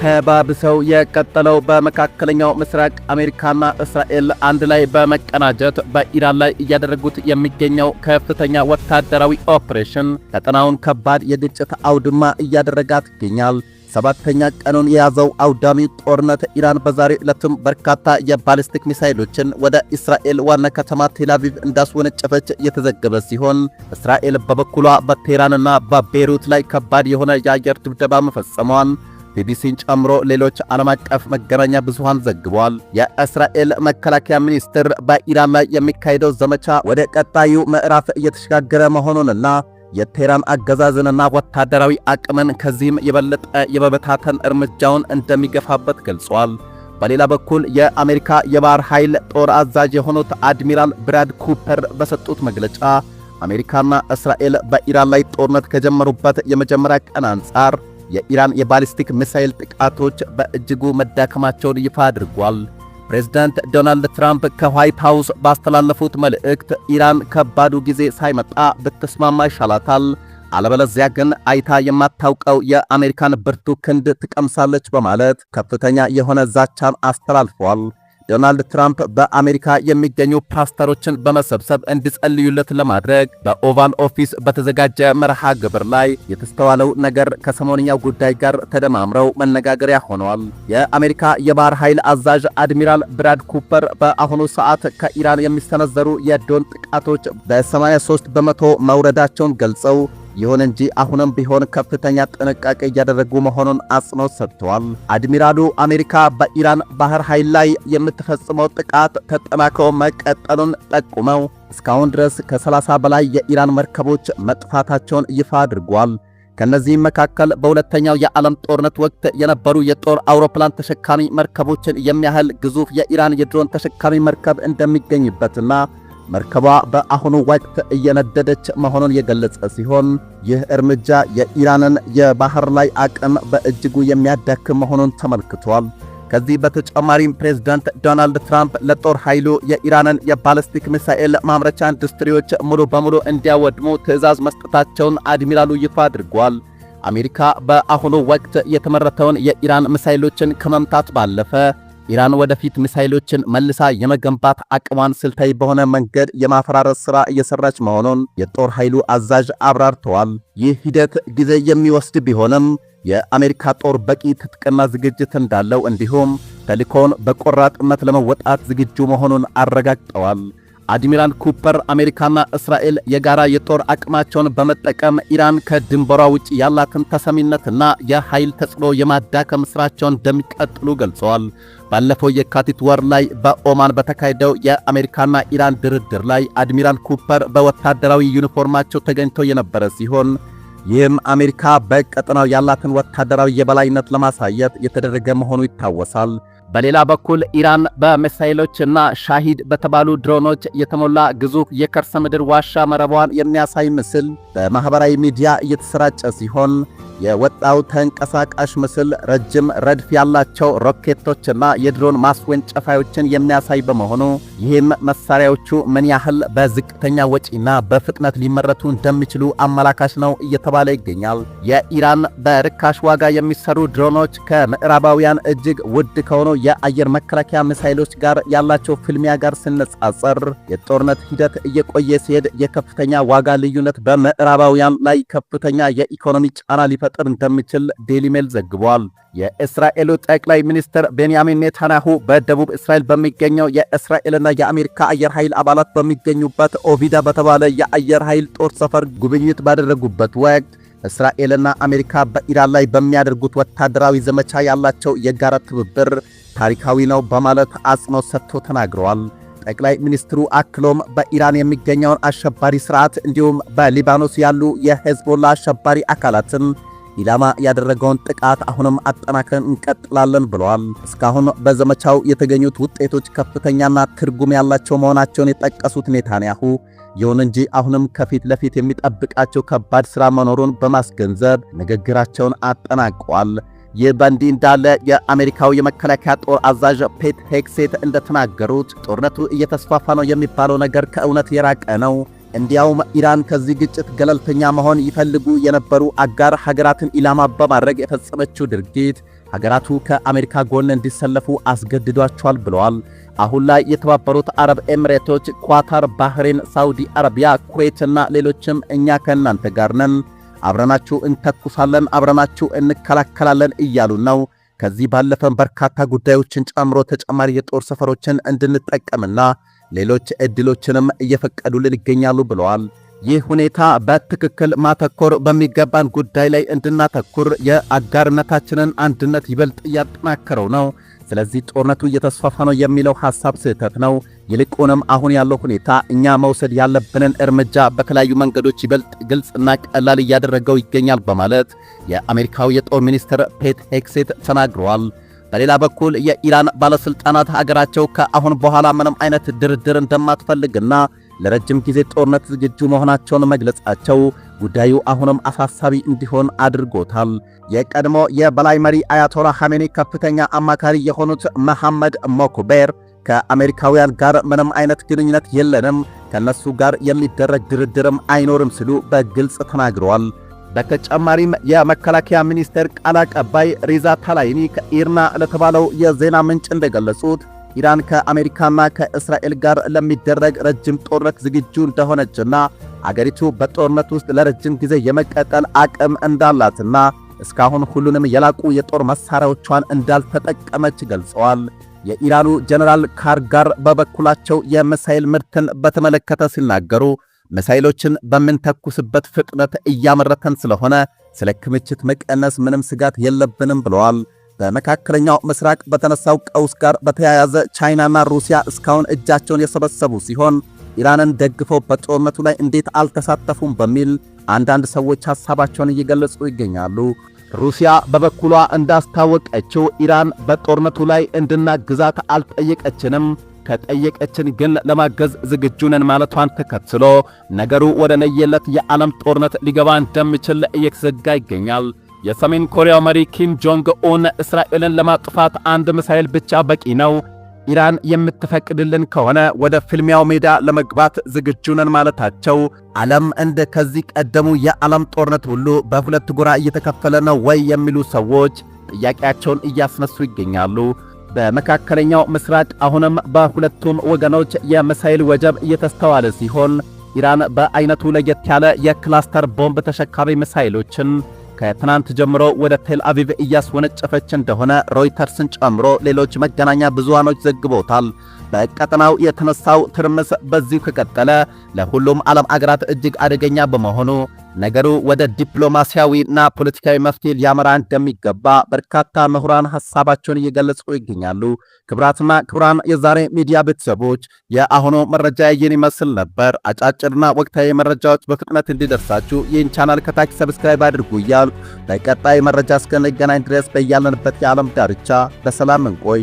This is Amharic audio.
ተባብሰው የቀጠለው በመካከለኛው ምስራቅ አሜሪካና እስራኤል አንድ ላይ በመቀናጀት በኢራን ላይ እያደረጉት የሚገኘው ከፍተኛ ወታደራዊ ኦፕሬሽን ቀጠናውን ከባድ የግጭት አውድማ እያደረጋት ይገኛል። ሰባተኛ ቀኑን የያዘው አውዳሚ ጦርነት ኢራን በዛሬ ዕለትም በርካታ የባሊስቲክ ሚሳይሎችን ወደ እስራኤል ዋና ከተማ ቴልአቪቭ እንዳስወነጨፈች የተዘገበ ሲሆን እስራኤል በበኩሏ በቴህራንና በቤይሩት ላይ ከባድ የሆነ የአየር ድብደባ መፈጸሟን ቢቢሲን ጨምሮ ሌሎች ዓለም አቀፍ መገናኛ ብዙሃን ዘግቧል። የእስራኤል መከላከያ ሚኒስትር በኢራን ላይ የሚካሄደው ዘመቻ ወደ ቀጣዩ ምዕራፍ እየተሸጋገረ መሆኑንና የቴህራን አገዛዝንና ወታደራዊ አቅምን ከዚህም የበለጠ የመበታተን እርምጃውን እንደሚገፋበት ገልጿል። በሌላ በኩል የአሜሪካ የባህር ኃይል ጦር አዛዥ የሆኑት አድሚራል ብራድ ኩፐር በሰጡት መግለጫ አሜሪካና እስራኤል በኢራን ላይ ጦርነት ከጀመሩበት የመጀመሪያ ቀን አንጻር የኢራን የባሊስቲክ ሚሳኤል ጥቃቶች በእጅጉ መዳከማቸውን ይፋ አድርጓል። ፕሬዝዳንት ዶናልድ ትራምፕ ከዋይት ሃውስ ባስተላለፉት መልእክት ኢራን ከባዱ ጊዜ ሳይመጣ ብትስማማ ይሻላታል፣ አለበለዚያ ግን አይታ የማታውቀው የአሜሪካን ብርቱ ክንድ ትቀምሳለች በማለት ከፍተኛ የሆነ ዛቻን አስተላልፈዋል። ዶናልድ ትራምፕ በአሜሪካ የሚገኙ ፓስተሮችን በመሰብሰብ እንዲጸልዩለት ለማድረግ በኦቫል ኦፊስ በተዘጋጀ መርሃ ግብር ላይ የተስተዋለው ነገር ከሰሞንኛው ጉዳይ ጋር ተደማምረው መነጋገሪያ ሆነዋል። የአሜሪካ የባህር ኃይል አዛዥ አድሚራል ብራድ ኩፐር በአሁኑ ሰዓት ከኢራን የሚሰነዘሩ የድሮን ጥቃቶች በ83 በመቶ መውረዳቸውን ገልጸው ይሁን እንጂ አሁንም ቢሆን ከፍተኛ ጥንቃቄ እያደረጉ መሆኑን አጽንኦት ሰጥተዋል። አድሚራሉ አሜሪካ በኢራን ባህር ኃይል ላይ የምትፈጽመው ጥቃት ተጠናክሮ መቀጠሉን ጠቁመው እስካሁን ድረስ ከ30 በላይ የኢራን መርከቦች መጥፋታቸውን ይፋ አድርጓል። ከነዚህም መካከል በሁለተኛው የዓለም ጦርነት ወቅት የነበሩ የጦር አውሮፕላን ተሸካሚ መርከቦችን የሚያህል ግዙፍ የኢራን የድሮን ተሸካሚ መርከብ እንደሚገኝበትና መርከቧ በአሁኑ ወቅት እየነደደች መሆኑን የገለጸ ሲሆን ይህ እርምጃ የኢራንን የባህር ላይ አቅም በእጅጉ የሚያዳክም መሆኑን ተመልክቷል። ከዚህ በተጨማሪም ፕሬዝዳንት ዶናልድ ትራምፕ ለጦር ኃይሉ የኢራንን የባሊስቲክ ሚሳኤል ማምረቻ ኢንዱስትሪዎች ሙሉ በሙሉ እንዲያወድሙ ትዕዛዝ መስጠታቸውን አድሚራሉ ይፋ አድርጓል። አሜሪካ በአሁኑ ወቅት የተመረተውን የኢራን ሚሳኤሎችን ከመምታት ባለፈ ኢራን ወደፊት ሚሳኤሎችን መልሳ የመገንባት አቅሟን ስልታዊ በሆነ መንገድ የማፈራረስ ሥራ እየሰራች መሆኑን የጦር ኃይሉ አዛዥ አብራርተዋል። ይህ ሂደት ጊዜ የሚወስድ ቢሆንም የአሜሪካ ጦር በቂ ትጥቅና ዝግጅት እንዳለው እንዲሁም ተልእኮውን በቆራጥነት ለመወጣት ዝግጁ መሆኑን አረጋግጠዋል። አድሚራል ኩፐር አሜሪካና እስራኤል የጋራ የጦር አቅማቸውን በመጠቀም ኢራን ከድንበሯ ውጭ ያላትን ተሰሚነትና የኃይል ተጽዕኖ የማዳከም ሥራቸውን እንደሚቀጥሉ ገልጸዋል። ባለፈው የካቲት ወር ላይ በኦማን በተካሄደው የአሜሪካና ኢራን ድርድር ላይ አድሚራል ኩፐር በወታደራዊ ዩኒፎርማቸው ተገኝተው የነበረ ሲሆን ይህም አሜሪካ በቀጠናው ያላትን ወታደራዊ የበላይነት ለማሳየት የተደረገ መሆኑ ይታወሳል። በሌላ በኩል ኢራን በሚሳኤሎችና ሻሂድ በተባሉ ድሮኖች የተሞላ ግዙፍ የከርሰ ምድር ዋሻ መረቧን የሚያሳይ ምስል በማህበራዊ ሚዲያ እየተሰራጨ ሲሆን የወጣው ተንቀሳቃሽ ምስል ረጅም ረድፍ ያላቸው ሮኬቶችና የድሮን ማስወንጨፊያዎችን የሚያሳይ በመሆኑ ይህም መሳሪያዎቹ ምን ያህል በዝቅተኛ ወጪና በፍጥነት ሊመረቱ እንደሚችሉ አመላካች ነው እየተባለ ይገኛል። የኢራን በርካሽ ዋጋ የሚሰሩ ድሮኖች ከምዕራባውያን እጅግ ውድ ከሆኑ የአየር መከላከያ ሚሳኤሎች ጋር ያላቸው ፍልሚያ ጋር ሲነጻጸር የጦርነት ሂደት እየቆየ ሲሄድ የከፍተኛ ዋጋ ልዩነት በምዕራባውያን ላይ ከፍተኛ የኢኮኖሚ ጫና ሊፈጥር እንደሚችል ዴይሊ ሜል ዘግቧል። የእስራኤሉ ጠቅላይ ሚኒስትር ቤንያሚን ኔታንያሁ በደቡብ እስራኤል በሚገኘው የእስራኤልና የአሜሪካ አየር ኃይል አባላት በሚገኙበት ኦቪዳ በተባለ የአየር ኃይል ጦር ሰፈር ጉብኝት ባደረጉበት ወቅት እስራኤልና አሜሪካ በኢራን ላይ በሚያደርጉት ወታደራዊ ዘመቻ ያላቸው የጋራ ትብብር ታሪካዊ ነው በማለት አጽንኦት ሰጥቶ ተናግረዋል። ጠቅላይ ሚኒስትሩ አክሎም በኢራን የሚገኘውን አሸባሪ ስርዓት እንዲሁም በሊባኖስ ያሉ የሄዝቦላ አሸባሪ አካላትን ኢላማ ያደረገውን ጥቃት አሁንም አጠናክረን እንቀጥላለን ብለዋል። እስካሁን በዘመቻው የተገኙት ውጤቶች ከፍተኛና ትርጉም ያላቸው መሆናቸውን የጠቀሱት ኔታንያሁ ይሁን እንጂ አሁንም ከፊት ለፊት የሚጠብቃቸው ከባድ ሥራ መኖሩን በማስገንዘብ ንግግራቸውን አጠናቀዋል። ይህ በእንዲህ እንዳለ የአሜሪካው የመከላከያ ጦር አዛዥ ፔት ሄግሴት እንደተናገሩት ጦርነቱ እየተስፋፋ ነው የሚባለው ነገር ከእውነት የራቀ ነው። እንዲያውም ኢራን ከዚህ ግጭት ገለልተኛ መሆን ይፈልጉ የነበሩ አጋር ሀገራትን ኢላማ በማድረግ የፈጸመችው ድርጊት ሀገራቱ ከአሜሪካ ጎን እንዲሰለፉ አስገድዷቸዋል ብለዋል። አሁን ላይ የተባበሩት አረብ ኤሚሬቶች፣ ኳታር፣ ባህሬን፣ ሳውዲ አረቢያ፣ ኩዌትና ሌሎችም እኛ ከእናንተ ጋር ነን፣ አብረናችሁ እንተኩሳለን፣ አብረናችሁ እንከላከላለን እያሉ ነው። ከዚህ ባለፈም በርካታ ጉዳዮችን ጨምሮ ተጨማሪ የጦር ሰፈሮችን እንድንጠቀምና ሌሎች ዕድሎችንም እየፈቀዱልን ይገኛሉ ብለዋል። ይህ ሁኔታ በትክክል ማተኮር በሚገባን ጉዳይ ላይ እንድናተኩር የአጋርነታችንን አንድነት ይበልጥ እያጠናከረው ነው። ስለዚህ ጦርነቱ እየተስፋፋ ነው የሚለው ሐሳብ ስህተት ነው። ይልቁንም አሁን ያለው ሁኔታ እኛ መውሰድ ያለብንን እርምጃ በተለያዩ መንገዶች ይበልጥ ግልጽና ቀላል እያደረገው ይገኛል በማለት የአሜሪካው የጦር ሚኒስትር ፔት ሄግሴት ተናግረዋል። በሌላ በኩል የኢራን ባለሥልጣናት ሀገራቸው ከአሁን በኋላ ምንም አይነት ድርድር እንደማትፈልግና ለረጅም ጊዜ ጦርነት ዝግጁ መሆናቸውን መግለጻቸው ጉዳዩ አሁንም አሳሳቢ እንዲሆን አድርጎታል። የቀድሞ የበላይ መሪ አያቶላ ኻሜኒ ከፍተኛ አማካሪ የሆኑት መሐመድ ሞክቤር ከአሜሪካውያን ጋር ምንም አይነት ግንኙነት የለንም፣ ከነሱ ጋር የሚደረግ ድርድርም አይኖርም ሲሉ በግልጽ ተናግረዋል። በተጨማሪም የመከላከያ ሚኒስቴር ቃል አቀባይ ሪዛ ታላይኒ ከኢርና ለተባለው የዜና ምንጭ እንደገለጹት ኢራን ከአሜሪካና ከእስራኤል ጋር ለሚደረግ ረጅም ጦርነት ዝግጁ እንደሆነችና አገሪቱ በጦርነት ውስጥ ለረጅም ጊዜ የመቀጠል አቅም እንዳላትና እስካሁን ሁሉንም የላቁ የጦር መሳሪያዎቿን እንዳልተጠቀመች ገልጸዋል። የኢራኑ ጀነራል ካርጋር በበኩላቸው የሚሳኤል ምርትን በተመለከተ ሲናገሩ ሚሳኤሎችን በምንተኩስበት ፍጥነት እያመረተን ስለሆነ ስለ ክምችት መቀነስ ምንም ስጋት የለብንም ብለዋል። በመካከለኛው ምስራቅ በተነሳው ቀውስ ጋር በተያያዘ ቻይናና ሩሲያ እስካሁን እጃቸውን የሰበሰቡ ሲሆን ኢራንን ደግፈው በጦርነቱ ላይ እንዴት አልተሳተፉም በሚል አንዳንድ ሰዎች ሐሳባቸውን እየገለጹ ይገኛሉ። ሩሲያ በበኩሏ እንዳስታወቀችው ኢራን በጦርነቱ ላይ እንድናግዛት አልጠየቀችንም፣ ከጠየቀችን ግን ለማገዝ ዝግጁ ነን ማለቷን ተከትሎ ነገሩ ወደ ለየለት የዓለም ጦርነት ሊገባ እንደሚችል እየተዘጋ ይገኛል። የሰሜን ኮሪያው መሪ ኪም ጆንግ ኡን እስራኤልን ለማጥፋት አንድ ሚሳኤል ብቻ በቂ ነው፣ ኢራን የምትፈቅድልን ከሆነ ወደ ፍልሚያው ሜዳ ለመግባት ዝግጁ ነን ማለታቸው ዓለም እንደ ከዚህ ቀደሙ የዓለም ጦርነት ሁሉ በሁለት ጎራ እየተከፈለ ነው ወይ የሚሉ ሰዎች ጥያቄያቸውን እያስነሱ ይገኛሉ። በመካከለኛው ምስራቅ አሁንም በሁለቱም ወገኖች የሚሳኤል ወጀብ እየተስተዋለ ሲሆን ኢራን በአይነቱ ለየት ያለ የክላስተር ቦምብ ተሸካሚ ሚሳኤሎችን ከትናንት ጀምሮ ወደ ቴል አቪቭ እያስወነጨፈች እንደሆነ ሮይተርስን ጨምሮ ሌሎች መገናኛ ብዙሃኖች ዘግቦታል። በቀጠናው የተነሳው ትርምስ በዚሁ ከቀጠለ ለሁሉም ዓለም አገራት እጅግ አደገኛ በመሆኑ ነገሩ ወደ ዲፕሎማሲያዊና ፖለቲካዊ መፍትሄ ሊያመራ እንደሚገባ በርካታ ምሁራን ሐሳባቸውን እየገለጹ ይገኛሉ። ክቡራትና ክቡራን የዛሬ ሚዲያ ቤተሰቦች የአሁኑ መረጃ ይህን ይመስል ነበር። አጫጭርና ወቅታዊ መረጃዎች በፍጥነት እንዲደርሳችሁ ይህን ቻናል ከታች ሰብስክራይብ አድርጉ እያል በቀጣይ መረጃ እስከነገናኝ ድረስ በያለንበት የዓለም ዳርቻ በሰላም እንቆይ።